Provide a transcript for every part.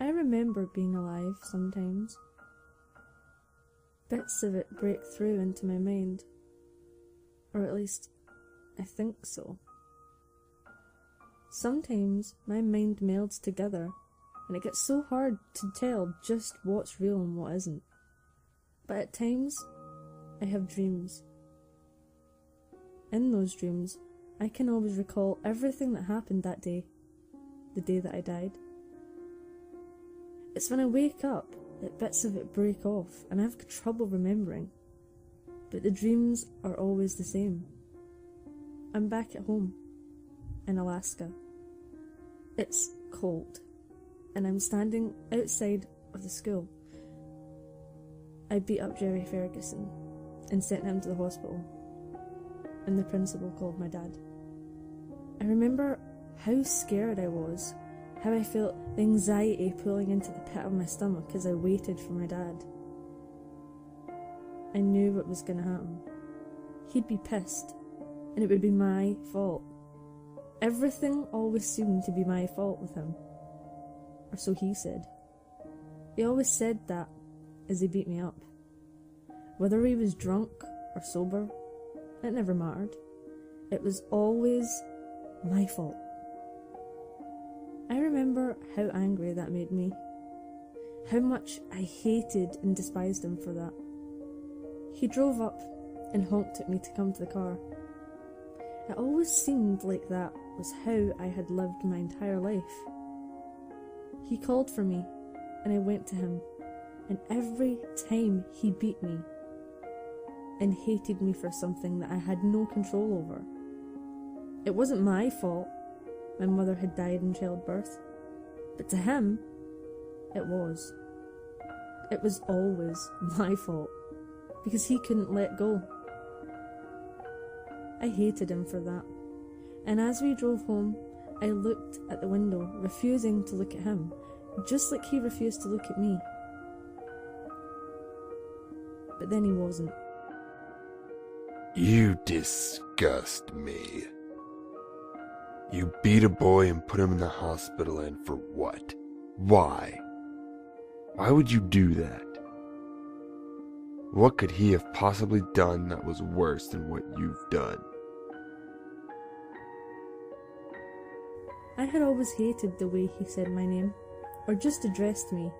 I remember being alive sometimes. Bits of it break through into my mind. Or at least, I think so. Sometimes my mind melds together, and it gets so hard to tell just what's real and what isn't. But at times, I have dreams. In those dreams, I can always recall everything that happened that day, the day that I died. It's when I wake up that bits of it break off, and I have trouble remembering. But the dreams are always the same. I'm back at home, in Alaska. It's cold, and I'm standing outside of the school. I beat up Jerry Ferguson and sent him to the hospital, and the principal called my dad. I remember how scared I was, how I felt the anxiety pulling into the pit of my stomach as I waited for my dad. I knew what was going to happen. He'd be pissed, and it would be my fault. Everything always seemed to be my fault with him. Or so he said. He always said that as he beat me up. Whether he was drunk or sober, it never mattered. It was always my fault. I remember how angry that made me. How much I hated and despised him for that. He drove up and honked at me to come to the car. It always seemed like that was how I had lived my entire life. He called for me, and I went to him, and every time he beat me and hated me for something that I had no control over. It wasn't my fault my mother had died in childbirth, but to him, it was. It was always my fault, because he couldn't let go. I hated him for that, and as we drove home, I looked at the window, refusing to look at him, just like he refused to look at me. But then he wasn't. You disgust me. You beat a boy and put him in the hospital, and for what? Why? Why would you do that? What could he have possibly done that was worse than what you've done? I had always hated the way he said my name, or just addressed me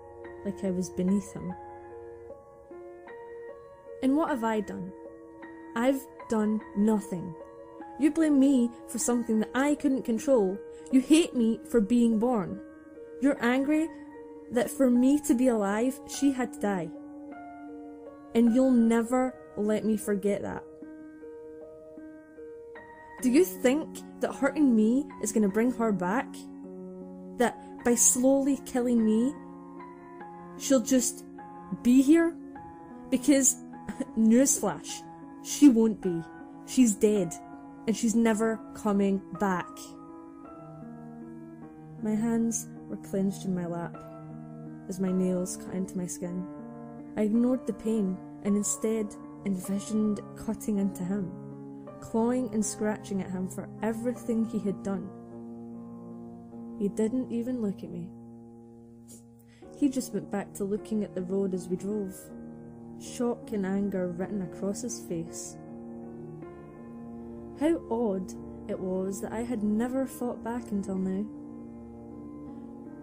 like I was beneath him. And what have I done? I've done nothing. You blame me for something that I couldn't control. You hate me for being born. You're angry that for me to be alive, she had to die. And you'll never let me forget that. Do you think that hurting me is going to bring her back? That by slowly killing me, she'll just be here? Because, newsflash, she won't be. She's dead, and she's never coming back. My hands were clenched in my lap as my nails cut into my skin. I ignored the pain and instead envisioned cutting into him, clawing and scratching at him for everything he had done. He didn't even look at me. He just went back to looking at the road as we drove, shock and anger written across his face. How odd it was that I had never thought back until now.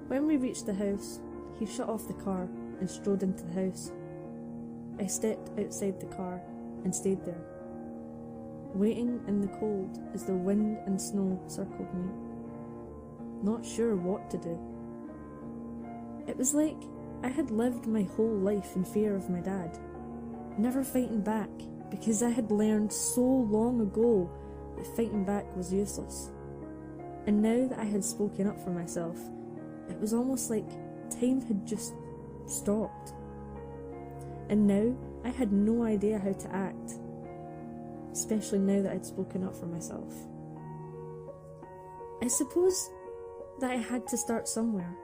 When we reached the house, he shut off the car and strode into the house. I stepped outside the car and stayed there, waiting in the cold as the wind and snow circled me, not sure what to do. It was like I had lived my whole life in fear of my dad, never fighting back because I had learned so long ago that fighting back was useless. And now that I had spoken up for myself, it was almost like time had just stopped. And now I had no idea how to act, especially now that I'd spoken up for myself. I suppose that I had to start somewhere,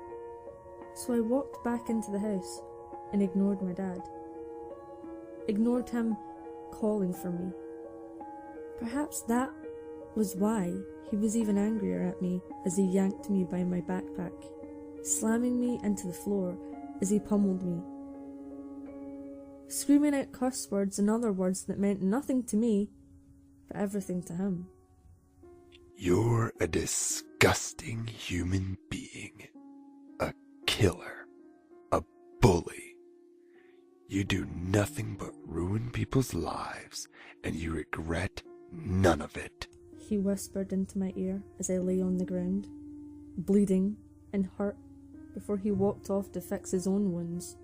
so I walked back into the house and ignored my dad. Ignored him calling for me. Perhaps that was why he was even angrier at me as he yanked me by my backpack. slamming me into the floor as he pummeled me, screaming out curse words and other words that meant nothing to me, but everything to him. You're a disgusting human being. A killer. A bully. You do nothing but ruin people's lives, and you regret none of it. He whispered into my ear as I lay on the ground, bleeding and hurt, before he walked off to fix his own wounds.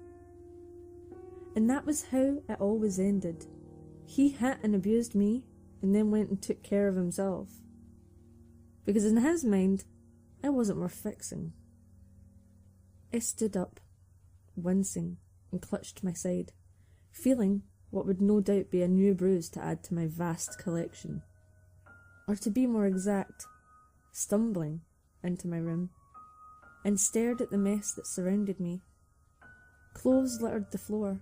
And that was how it always ended. He hit and abused me, and then went and took care of himself. Because in his mind, I wasn't worth fixing. I stood up, wincing, and clutched my side, feeling what would no doubt be a new bruise to add to my vast collection. Or to be more exact, stumbling into my room, and stared at the mess that surrounded me. Clothes littered the floor,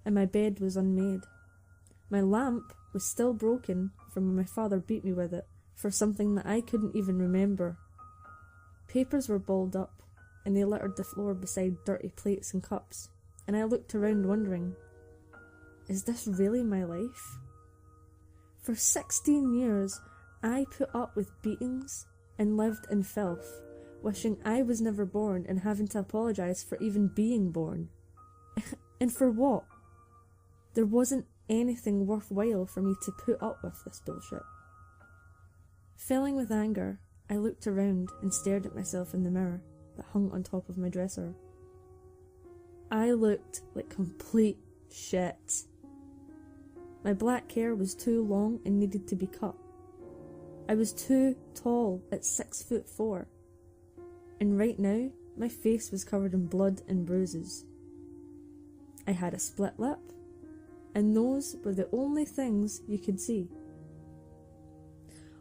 and my bed was unmade. My lamp was still broken from when my father beat me with it for something that I couldn't even remember. Papers were balled up, and they littered the floor beside dirty plates and cups, and I looked around wondering, is this really my life? For 16 years, I put up with beatings and lived in filth, wishing I was never born and having to apologise for even being born. And for what? There wasn't anything worthwhile for me to put up with this bullshit. Filling with anger, I looked around and stared at myself in the mirror that hung on top of my dresser. I looked like complete shit. My black hair was too long and needed to be cut. I was too tall at 6'4", and right now my face was covered in blood and bruises. I had a split lip, and those were the only things you could see.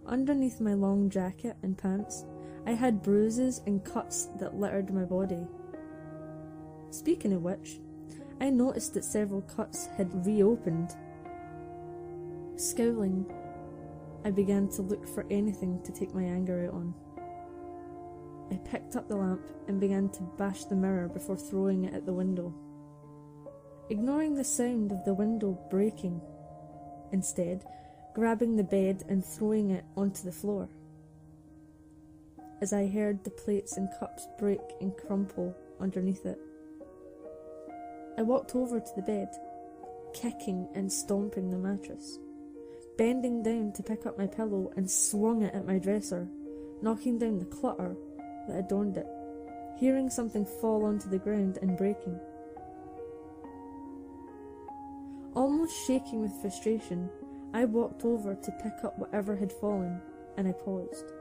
Underneath my long jacket and pants, I had bruises and cuts that littered my body. Speaking of which, I noticed that several cuts had reopened. Scowling, I began to look for anything to take my anger out on. I picked up the lamp and began to bash the mirror before throwing it at the window, ignoring the sound of the window breaking, instead grabbing the bed and throwing it onto the floor. As I heard the plates and cups break and crumple underneath it, I walked over to the bed, kicking and stomping the mattress, bending down to pick up my pillow and swung it at my dresser, knocking down the clutter that adorned it, hearing something fall onto the ground and breaking. Almost shaking with frustration, I walked over to pick up whatever had fallen, and I paused,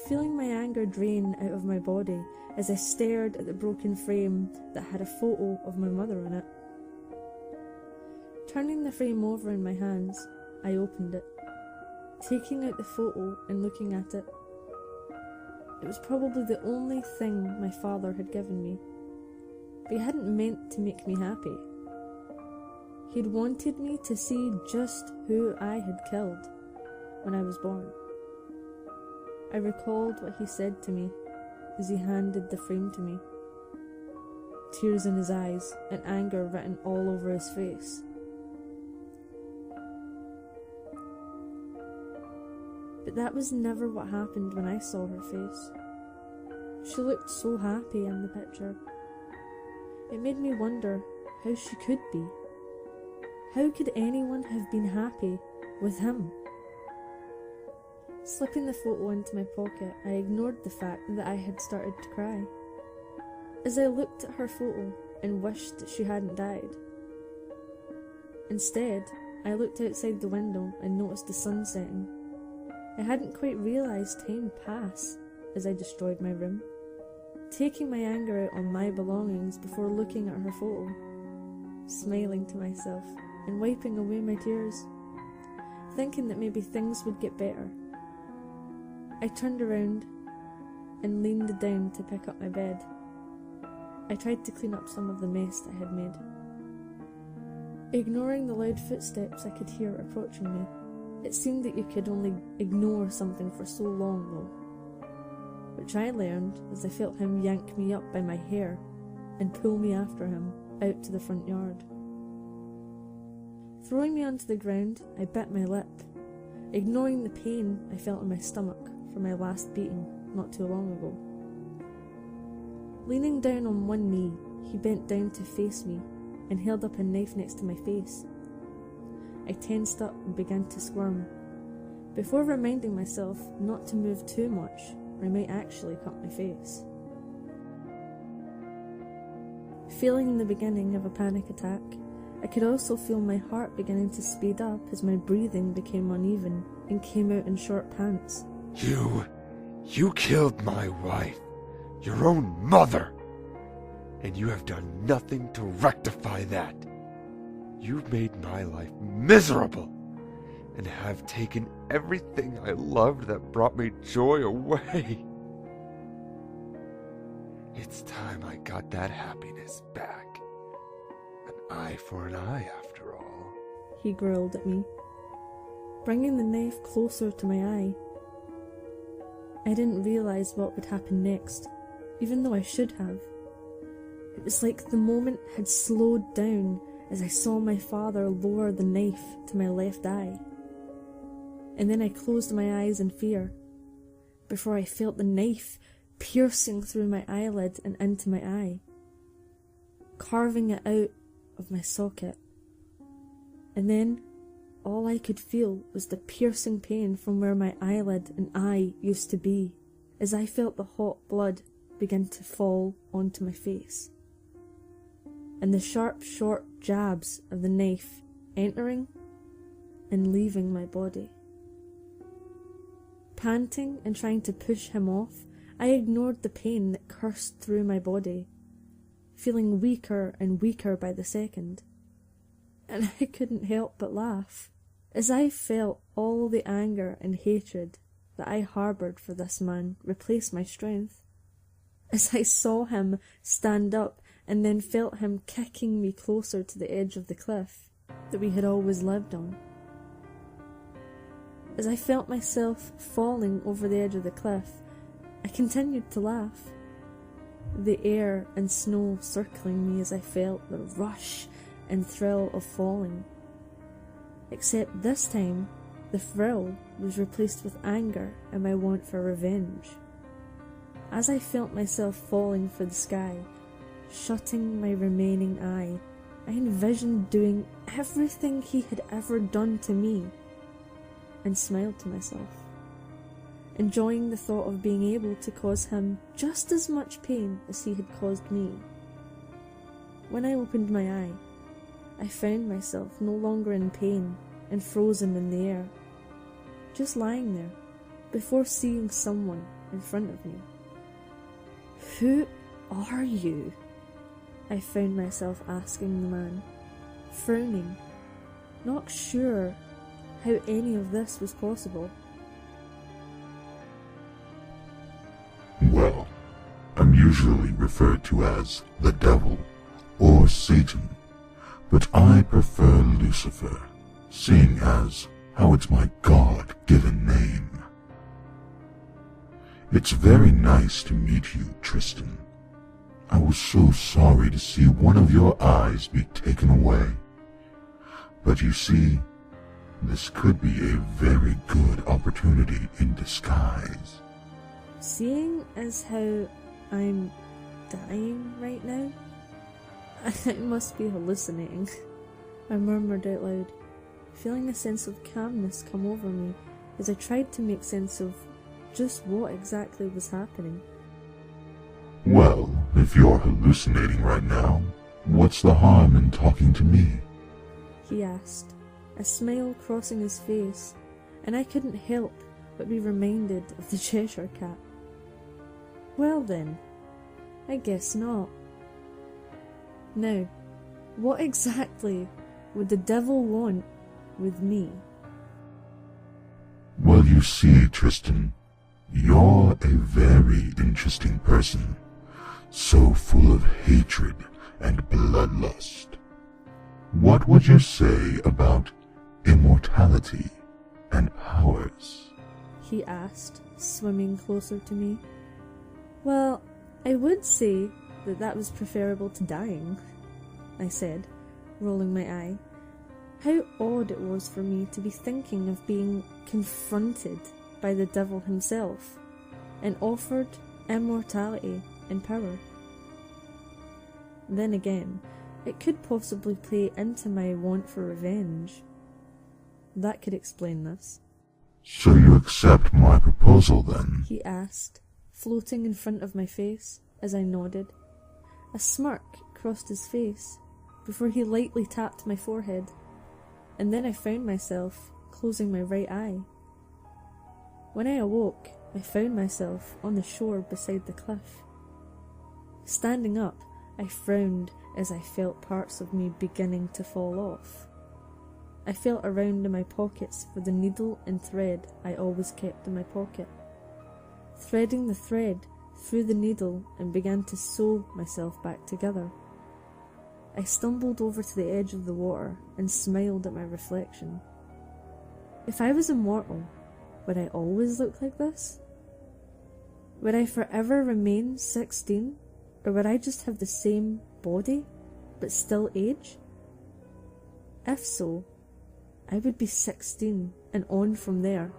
feeling my anger drain out of my body as I stared at the broken frame that had a photo of my mother in it. Turning the frame over in my hands, I opened it, taking out the photo and looking at it. It was probably the only thing my father had given me, but he hadn't meant to make me happy. He'd wanted me to see just who I had killed when I was born. I recalled what he said to me as he handed the frame to me, tears in his eyes and anger written all over his face. But that was never what happened when I saw her face. She looked so happy in the picture. It made me wonder how she could be. How could anyone have been happy with him? Slipping the photo into my pocket, I ignored the fact that I had started to cry. As I looked at her photo and wished that she hadn't died. Instead, I looked outside the window and noticed the sun setting. I hadn't quite realised time pass as I destroyed my room, taking my anger out on my belongings before looking at her photo, smiling to myself and wiping away my tears, thinking that maybe things would get better. I turned around and leaned down to pick up my bed. I tried to clean up some of the mess I had made. Ignoring the loud footsteps I could hear approaching me, it seemed that you could only ignore something for so long, though. which I learned as I felt him yank me up by my hair and pull me after him out to the front yard. Throwing me onto the ground, I bit my lip, ignoring the pain I felt in my stomach from my last beating not too long ago. Leaning down on one knee, he bent down to face me and held up a knife next to my face. I tensed up and began to squirm, before reminding myself not to move too much or I might actually cut my face. Feeling the beginning of a panic attack, I could also feel my heart beginning to speed up as my breathing became uneven and came out in short pants. You killed my wife, your own mother, and you have done nothing to rectify that. You've made my life miserable, and have taken everything I loved that brought me joy away. It's time I got that happiness back. An eye for an eye, after all. He growled at me, bringing the knife closer to my eye. I didn't realize what would happen next, even though I should have. It was like the moment had slowed down as I saw my father lower the knife to my left eye. And then I closed my eyes in fear, before I felt the knife piercing through my eyelid and into my eye, carving it out of my socket. And then all I could feel was the piercing pain from where my eyelid and eye used to be, as I felt the hot blood begin to fall onto my face, and the sharp, short jabs of the knife entering and leaving my body. Panting and trying to push him off, I ignored the pain that coursed through my body, feeling weaker and weaker by the second. And I couldn't help but laugh, as I felt all the anger and hatred that I harboured for this man replace my strength, as I saw him stand up and then felt him kicking me closer to the edge of the cliff that we had always lived on. As I felt myself falling over the edge of the cliff, I continued to laugh, the air and snow circling me as I felt the rush and thrill of falling. Except this time, the thrill was replaced with anger and my want for revenge. As I felt myself falling for the sky, shutting my remaining eye, I envisioned doing everything he had ever done to me, and smiled to myself, enjoying the thought of being able to cause him just as much pain as he had caused me. When I opened my eye, I found myself no longer in pain and frozen in the air, just lying there, before seeing someone in front of me. "Who are you?" I found myself asking the man, frowning, not sure how any of this was possible. Well, I'm usually referred to as the devil or Satan, but I prefer Lucifer, seeing as how it's my God-given name. It's very nice to meet you, Tristan. I was so sorry to see one of your eyes be taken away. But you see, this could be a very good opportunity in disguise. Seeing as how I'm dying right now, I must be hallucinating, I murmured out loud, feeling a sense of calmness come over me as I tried to make sense of just what exactly was happening. Well, if you're hallucinating right now, what's the harm in talking to me? He asked, a smile crossing his face, and I couldn't help but be reminded of the Cheshire Cat. Well then, I guess not. Now, what exactly would the devil want with me? Well, you see, Tristan, you're a very interesting person, so full of hatred and bloodlust. What would you say about immortality and powers? He asked, swimming closer to me. Well, I would say that that was preferable to dying, I said, rolling my eye. How odd it was for me to be thinking of being confronted by the devil himself and offered immortality and power. Then again, it could possibly play into my want for revenge. That could explain this. So you accept my proposal then? He asked, floating in front of my face as I nodded. A smirk crossed his face before he lightly tapped my forehead, and then I found myself closing my right eye. When I awoke, I found myself on the shore beside the cliff. Standing up, I frowned as I felt parts of me beginning to fall off. I felt around in my pockets for the needle and thread I always kept in my pocket. Threading the thread through the needle and began to sew myself back together. I stumbled over to the edge of the water and smiled at my reflection. If I was immortal, would I always look like this? Would I forever remain 16, or would I just have the same body, but still age? If so, I would be 16 and on from there.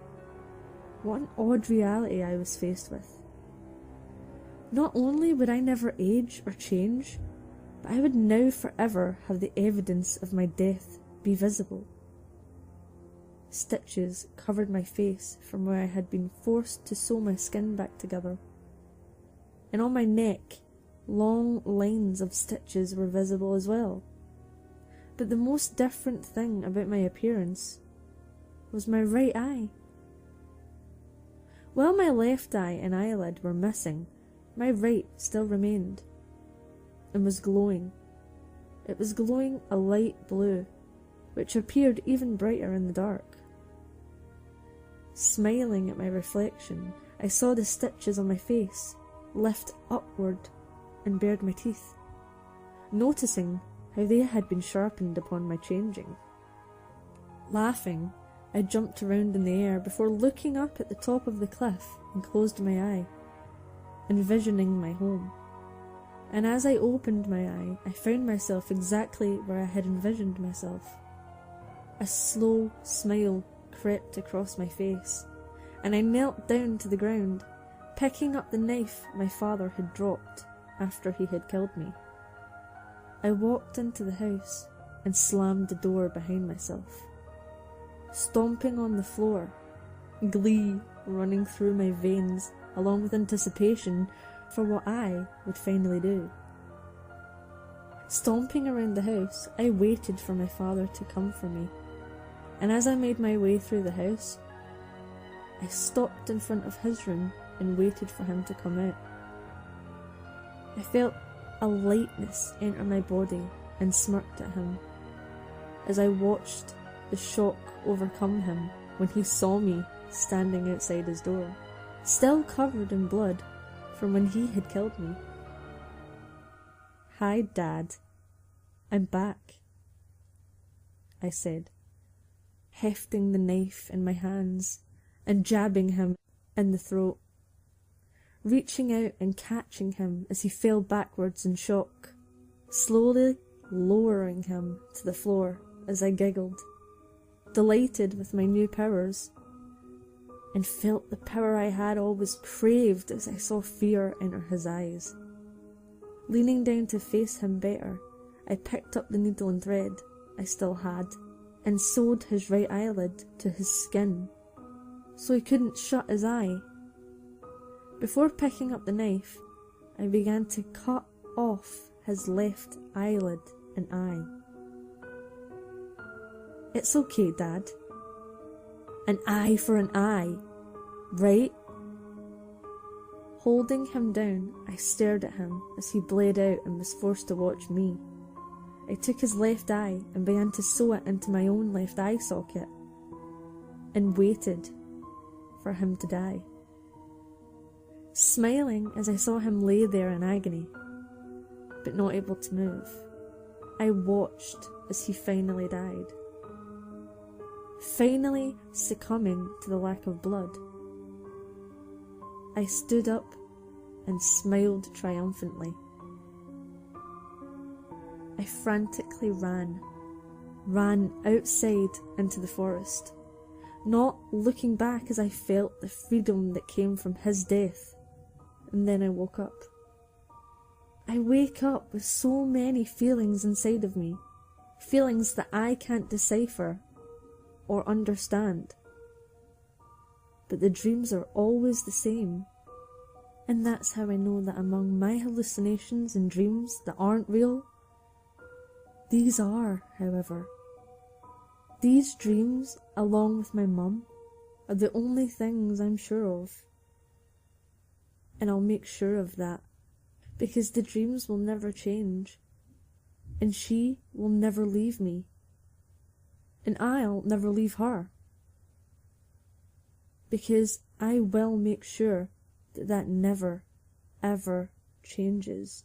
What an odd reality I was faced with. Not only would I never age or change, but I would now forever have the evidence of my death be visible. Stitches covered my face from where I had been forced to sew my skin back together. And on my neck, long lines of stitches were visible as well. But the most different thing about my appearance was my right eye. While my left eye and eyelid were missing, my right still remained, and was glowing. It was glowing a light blue, which appeared even brighter in the dark. Smiling at my reflection, I saw the stitches on my face lift upward and bared my teeth, noticing how they had been sharpened upon my changing. Laughing, I jumped around in the air before looking up at the top of the cliff and closed my eye, envisioning my home. And as I opened my eye, I found myself exactly where I had envisioned myself. A slow smile crept across my face, and I knelt down to the ground, picking up the knife my father had dropped after he had killed me. I walked into the house and slammed the door behind myself, stomping on the floor, glee running through my veins along with anticipation for what I would finally do. Stomping around the house, I waited for my father to come for me, and as I made my way through the house, I stopped in front of his room and waited for him to come out. I felt a lightness enter my body and smirked at him as I watched the shock overcome him when he saw me standing outside his door, still covered in blood from when he had killed me. "Hi, Dad. I'm back," I said, hefting the knife in my hands and jabbing him in the throat, reaching out and catching him as he fell backwards in shock, slowly lowering him to the floor as I giggled, delighted with my new powers, and felt the power I had always craved as I saw fear enter his eyes. Leaning down to face him better, I picked up the needle and thread I still had and sewed his right eyelid to his skin so he couldn't shut his eye. Before picking up the knife, I began to cut off his left eyelid and eye. "It's okay, Dad. An eye for an eye, right?" Holding him down, I stared at him as he bled out and was forced to watch me. I took his left eye and began to sew it into my own left eye socket, and waited for him to die. Smiling as I saw him lay there in agony, but not able to move, I watched as he finally died, finally succumbing to the lack of blood. I stood up and smiled triumphantly. I frantically ran outside into the forest, not looking back as I felt the freedom that came from his death. And then I woke up. I wake up with so many feelings inside of me, feelings that I can't decipher or understand. But the dreams are always the same, and that's how I know that among my hallucinations and dreams that aren't real, these are, however. These dreams, along with my mum, are the only things I'm sure of. And I'll make sure of that, because the dreams will never change, and she will never leave me, and I'll never leave her, because I will make sure that that never, ever changes.